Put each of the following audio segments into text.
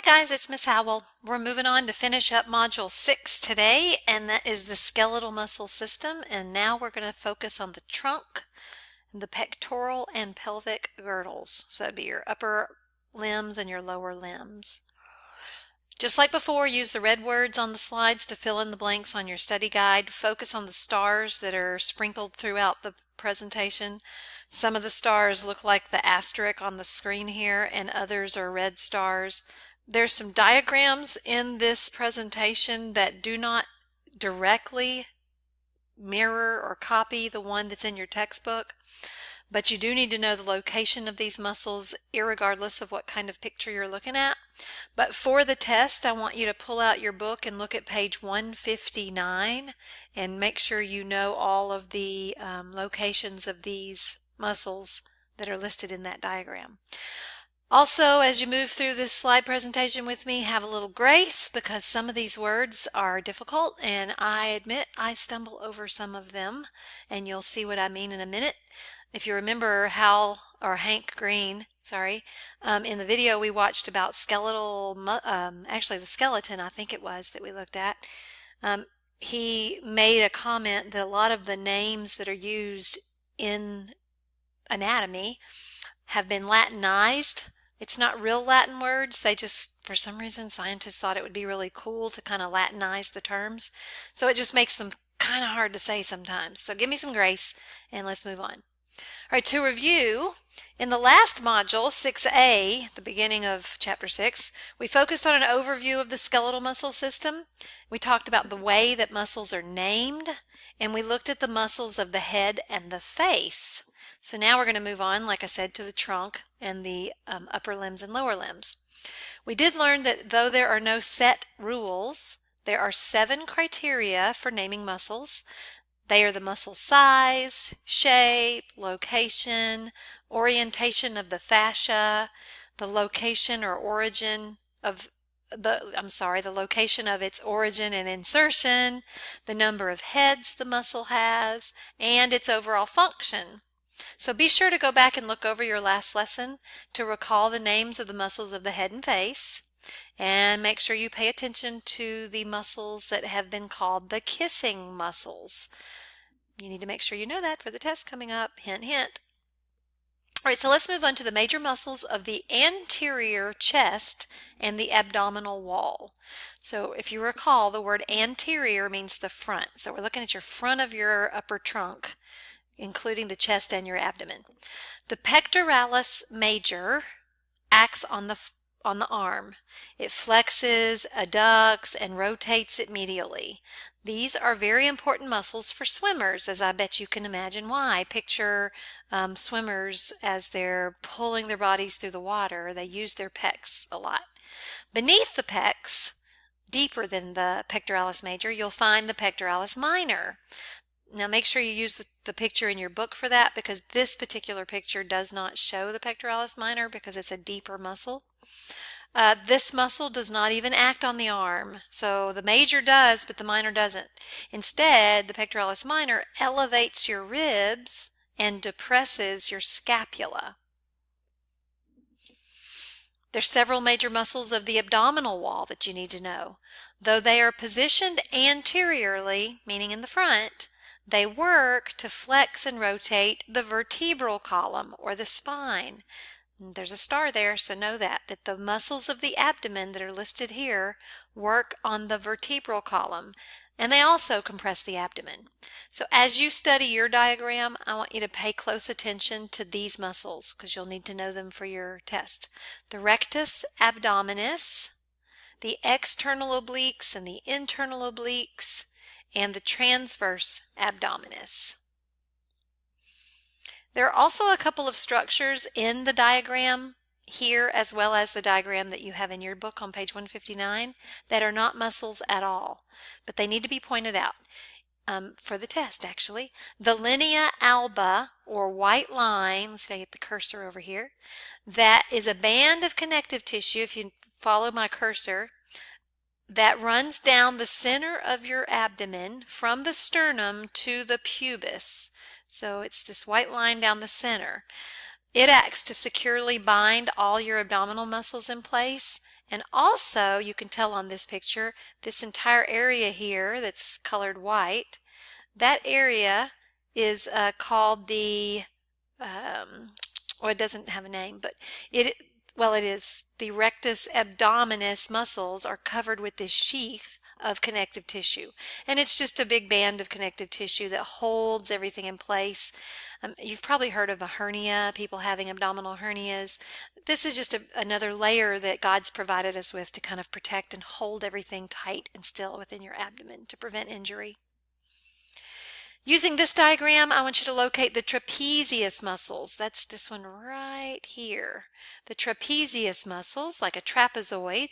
Hi guys, it's Miss Howell. We're moving on to finish up Module 6 today, and that is the skeletal muscle system. And now we're going to focus on the trunk, the pectoral and pelvic girdles. So that'd be your upper limbs and your lower limbs. Just like before, use the red words on the slides to fill in the blanks on your study guide. Focus on the stars that are sprinkled throughout the presentation. Some of the stars look like the asterisk on the screen here, and others are red stars. There's some diagrams in this presentation that do not directly mirror or copy the one that's in your textbook, but you do need to know the location of these muscles irregardless of what kind of picture you're looking at. But for the test, I want you to pull out your book and look at page 159 and make sure you know all of the locations of these muscles that are listed in that diagram. Also, as you move through this slide presentation with me, have a little grace because some of these words are difficult, and I admit I stumble over some of them, and you'll see what I mean in a minute. If you remember Hank Green, in the video we watched about actually the skeleton, I think it was, that we looked at, he made a comment that a lot of the names that are used in anatomy have been Latinized. It's not real Latin words. They just, for some reason, scientists thought it would be really cool to kind of Latinize the terms. So it just makes them kind of hard to say sometimes. So give me some grace and let's move on. All right, to review, in the last module, 6A, the beginning of Chapter 6, we focused on an overview of the skeletal muscle system. We talked about the way that muscles are named, and we looked at the muscles of the head and the face. So now we're going to move on, like I said, to the trunk and the upper limbs and lower limbs. We did learn that though there are no set rules, there are 7 criteria for naming muscles. They are the muscle size, shape, location, orientation of the fascia, the location or origin of the location of its origin and insertion, the number of heads the muscle has, and its overall function. So be sure to go back and look over your last lesson to recall the names of the muscles of the head and face, and make sure you pay attention to the muscles that have been called the kissing muscles. You need to make sure you know that for the test coming up. Hint, hint. All right, so let's move on to the major muscles of the anterior chest and the abdominal wall. So if you recall, the word anterior means the front. So we're looking at your front of your upper trunk, including the chest and your abdomen. The pectoralis major acts on the arm. It flexes, adducts, and rotates it medially. These are very important muscles for swimmers, as I bet you can imagine why. Picture swimmers as they're pulling their bodies through the water. They use their pecs a lot. Beneath the pecs, deeper than the pectoralis major, you'll find the pectoralis minor. Now make sure you use the picture in your book for that, because this particular picture does not show the pectoralis minor because it's a deeper muscle. This muscle does not even act on the arm. So the major does, but the minor doesn't. Instead, the pectoralis minor elevates your ribs and depresses your scapula. There's several major muscles of the abdominal wall that you need to know. Though they are positioned anteriorly, meaning in the front, they work to flex and rotate the vertebral column or the spine. There's a star there, so know that the muscles of the abdomen that are listed here work on the vertebral column, and they also compress the abdomen. So as you study your diagram, I want you to pay close attention to these muscles because you'll need to know them for your test. The rectus abdominis, the external obliques and the internal obliques, and the transverse abdominis. There are also a couple of structures in the diagram here, as well as the diagram that you have in your book on page 159, that are not muscles at all, but they need to be pointed out for the test, actually. The linea alba, or white line, let's see if I get the cursor over here, that is a band of connective tissue, if you follow my cursor, that runs down the center of your abdomen from the sternum to the pubis. So it's this white line down the center. It acts to securely bind all your abdominal muscles in place. And also, you can tell on this picture, this entire area here that's colored white, that area is called the, well, it doesn't have a name, but it is. The rectus abdominis muscles are covered with this sheath of connective tissue. And it's just a big band of connective tissue that holds everything in place. You've probably heard of a hernia, people having abdominal hernias. This is just another layer that God's provided us with to kind of protect and hold everything tight and still within your abdomen to prevent injury. Using this diagram, I want you to locate the trapezius muscles. That's this one right here. The trapezius muscles, like a trapezoid,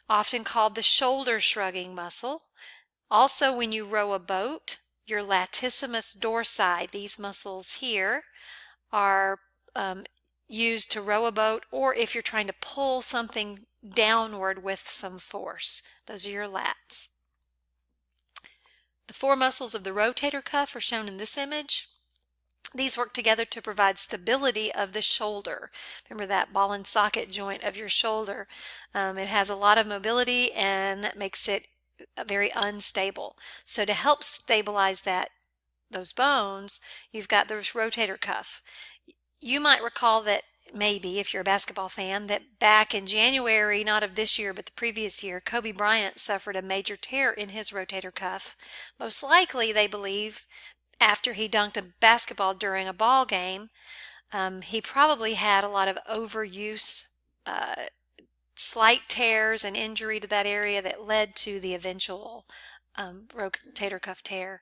often called the shoulder shrugging muscle. Also, when you row a boat, your latissimus dorsi, these muscles here, are used to row a boat, or if you're trying to pull something downward with some force. Those are your lats. The four muscles of the rotator cuff are shown in this image. These work together to provide stability of the shoulder. Remember that ball and socket joint of your shoulder. It has a lot of mobility, and that makes it very unstable. So to help stabilize those bones, you've got the rotator cuff. You might recall that maybe, if you're a basketball fan, that back in January, not of this year, but the previous year, Kobe Bryant suffered a major tear in his rotator cuff. Most likely, they believe, after he dunked a basketball during a ball game. He probably had a lot of overuse, slight tears and injury to that area that led to the eventual rotator cuff tear.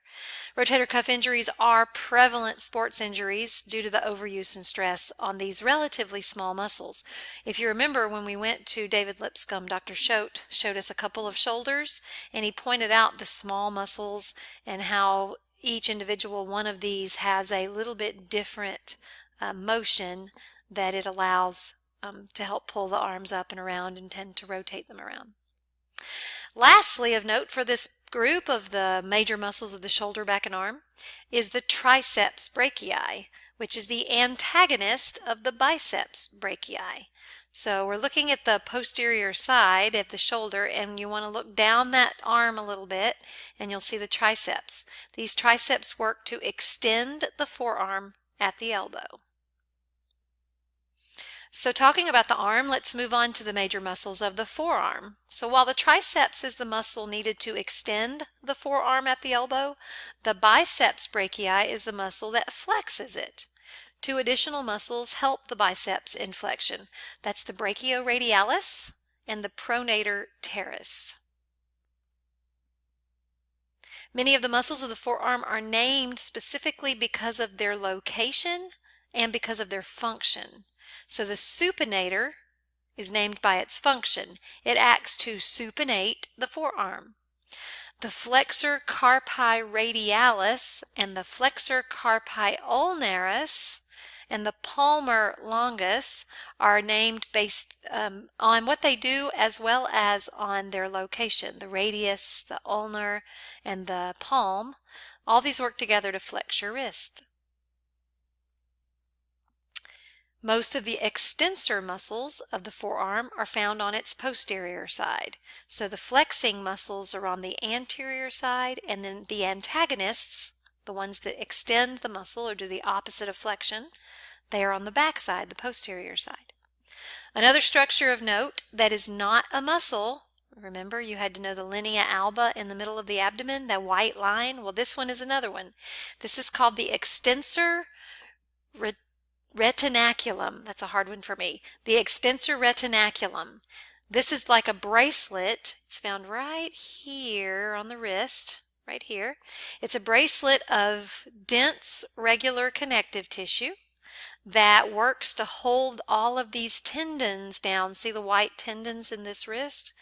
Rotator cuff injuries are prevalent sports injuries due to the overuse and stress on these relatively small muscles. If you remember, when we went to David Lipscomb, Dr. Schote showed us a couple of shoulders, and he pointed out the small muscles and how each individual one of these has a little bit different motion that it allows to help pull the arms up and around and tend to rotate them around. Lastly, of note for this group of the major muscles of the shoulder, back, and arm is the triceps brachii, which is the antagonist of the biceps brachii. So we're looking at the posterior side of the shoulder, and you want to look down that arm a little bit, and you'll see the triceps. These triceps work to extend the forearm at the elbow. So talking about the arm, let's move on to the major muscles of the forearm. So while the triceps is the muscle needed to extend the forearm at the elbow, the biceps brachii is the muscle that flexes it. Two additional muscles help the biceps in flexion. That's the brachioradialis and the pronator teres. Many of the muscles of the forearm are named specifically because of their location and because of their function. So the supinator is named by its function. It acts to supinate the forearm. The flexor carpi radialis and the flexor carpi ulnaris and the palmar longus are named based on what they do as well as on their location. The radius, the ulnar, and the palm, all these work together to flex your wrist. Most of the extensor muscles of the forearm are found on its posterior side. So the flexing muscles are on the anterior side, and then the antagonists, the ones that extend the muscle or do the opposite of flexion, they are on the back side, the posterior side. Another structure of note that is not a muscle, remember you had to know the linea alba in the middle of the abdomen, that white line? Well, this one is another one. This is called the extensor retinaculum. That's a hard one for me. The extensor retinaculum. This is like a bracelet. It's found right here on the wrist, right here. It's a bracelet of dense, regular connective tissue that works to hold all of these tendons down. See the white tendons in this wrist?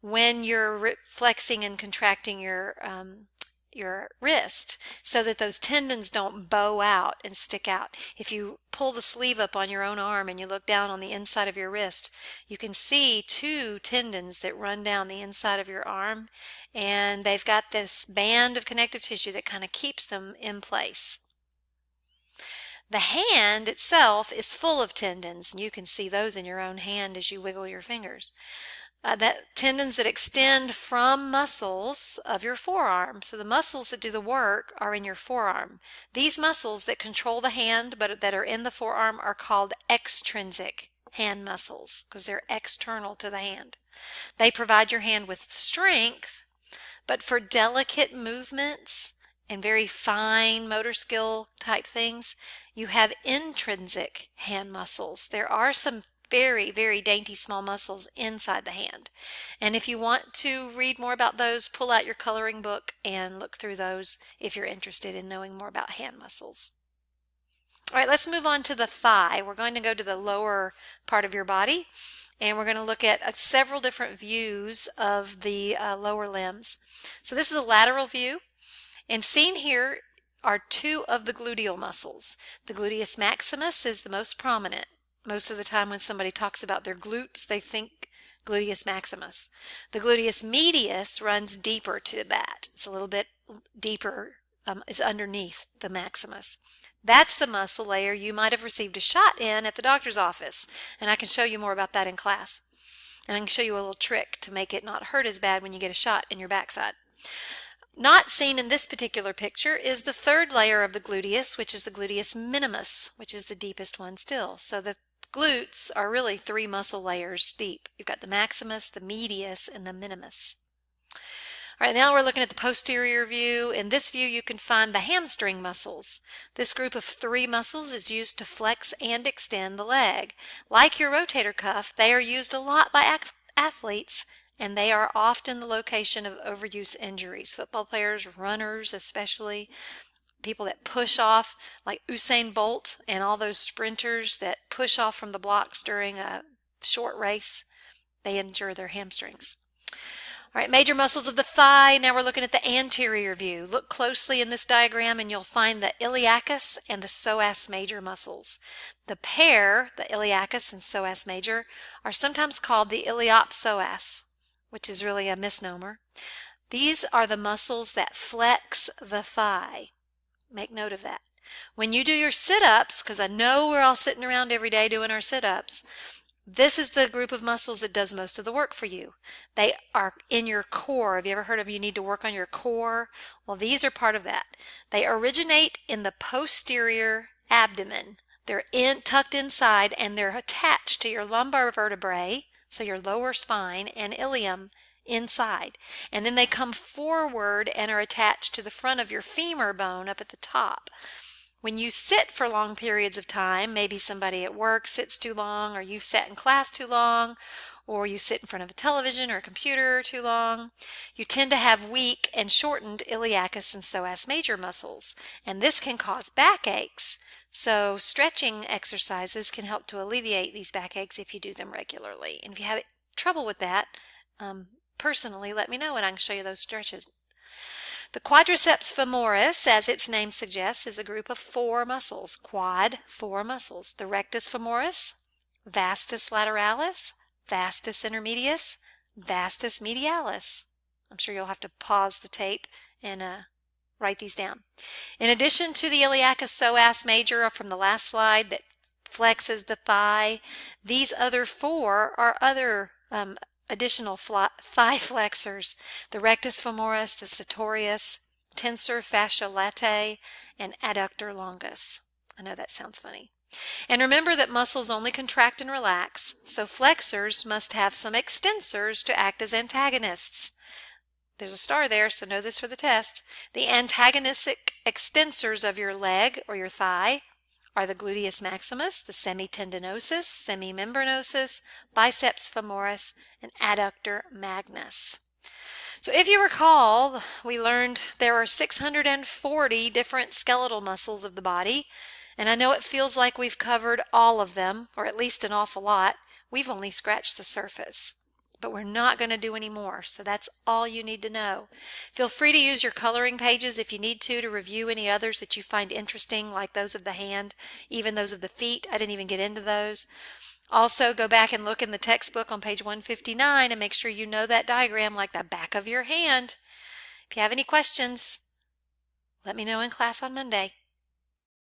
When you're flexing and contracting your wrist, so that those tendons don't bow out and stick out. If you pull the sleeve up on your own arm and you look down on the inside of your wrist, you can see two tendons that run down the inside of your arm, and they've got this band of connective tissue that kind of keeps them in place. The hand itself is full of tendons, and you can see those in your own hand as you wiggle your fingers. That tendons that extend from muscles of your forearm. So the muscles that do the work are in your forearm. These muscles that control the hand but that are in the forearm are called extrinsic hand muscles because they're external to the hand. They provide your hand with strength, but for delicate movements and very fine motor skill type things, you have intrinsic hand muscles. There are some very, very dainty small muscles inside the hand. And if you want to read more about those, pull out your coloring book and look through those if you're interested in knowing more about hand muscles. All right, let's move on to the thigh. We're going to go to the lower part of your body, and we're going to look at several different views of the lower limbs. So this is a lateral view, and seen here are two of the gluteal muscles. The gluteus maximus is the most prominent. Most of the time when somebody talks about their glutes, they think gluteus maximus. The gluteus medius runs deeper to that. It's a little bit deeper, it's underneath the maximus. That's the muscle layer you might have received a shot in at the doctor's office, and I can show you more about that in class. And I can show you a little trick to make it not hurt as bad when you get a shot in your backside. Not seen in this particular picture is the third layer of the gluteus, which is the gluteus minimus, which is the deepest one still. So the glutes are really three muscle layers deep. You've got the maximus, the medius, and the minimus. All right, now we're looking at the posterior view. In this view, you can find the hamstring muscles. This group of three muscles is used to flex and extend the leg. Like your rotator cuff, they are used a lot by athletes, and they are often the location of overuse injuries. Football players, runners especially, people that push off, like Usain Bolt and all those sprinters that push off from the blocks during a short race, they injure their hamstrings. All right, major muscles of the thigh. Now we're looking at the anterior view. Look closely in this diagram and you'll find the iliacus and the psoas major muscles. The pair, the iliacus and psoas major, are sometimes called the iliopsoas, which is really a misnomer. These are the muscles that flex the thigh. Make note of that. When you do your sit-ups, because I know we're all sitting around every day doing our sit-ups, this is the group of muscles that does most of the work for you. They are in your core. Have you ever heard of you need to work on your core? Well, these are part of that. They originate in the posterior abdomen. They're tucked inside and they're attached to your lumbar vertebrae, so your lower spine, and ilium inside. And then they come forward and are attached to the front of your femur bone up at the top. When you sit for long periods of time, maybe somebody at work sits too long, or you've sat in class too long, or you sit in front of a television or a computer too long, you tend to have weak and shortened iliacus and psoas major muscles, and this can cause backaches. So stretching exercises can help to alleviate these backaches if you do them regularly. And if you have trouble with that, personally, let me know and I can show you those stretches. The quadriceps femoris, as its name suggests, is a group of four muscles. Quad, four muscles. The rectus femoris, vastus lateralis, vastus intermedius, vastus medialis. I'm sure you'll have to pause the tape and write these down. In addition to the iliacus psoas major from the last slide that flexes the thigh, these other four are other additional thigh flexors: the rectus femoris, the sartorius, tensor fascia latae, and adductor longus. I know that sounds funny. And remember that muscles only contract and relax, so flexors must have some extensors to act as antagonists. There's a star there, so know this for the test. The antagonistic extensors of your leg or your thigh are the gluteus maximus, the semitendinosus, semimembranosus, biceps femoris, and adductor magnus. So if you recall, we learned there are 640 different skeletal muscles of the body, and I know it feels like we've covered all of them, or at least an awful lot. We've only scratched the surface. But we're not going to do any more, so that's all you need to know. Feel free to use your coloring pages if you need to review any others that you find interesting, like those of the hand, even those of the feet. I didn't even get into those. Also, go back and look in the textbook on page 159 and make sure you know that diagram like the back of your hand. If you have any questions, let me know in class on Monday.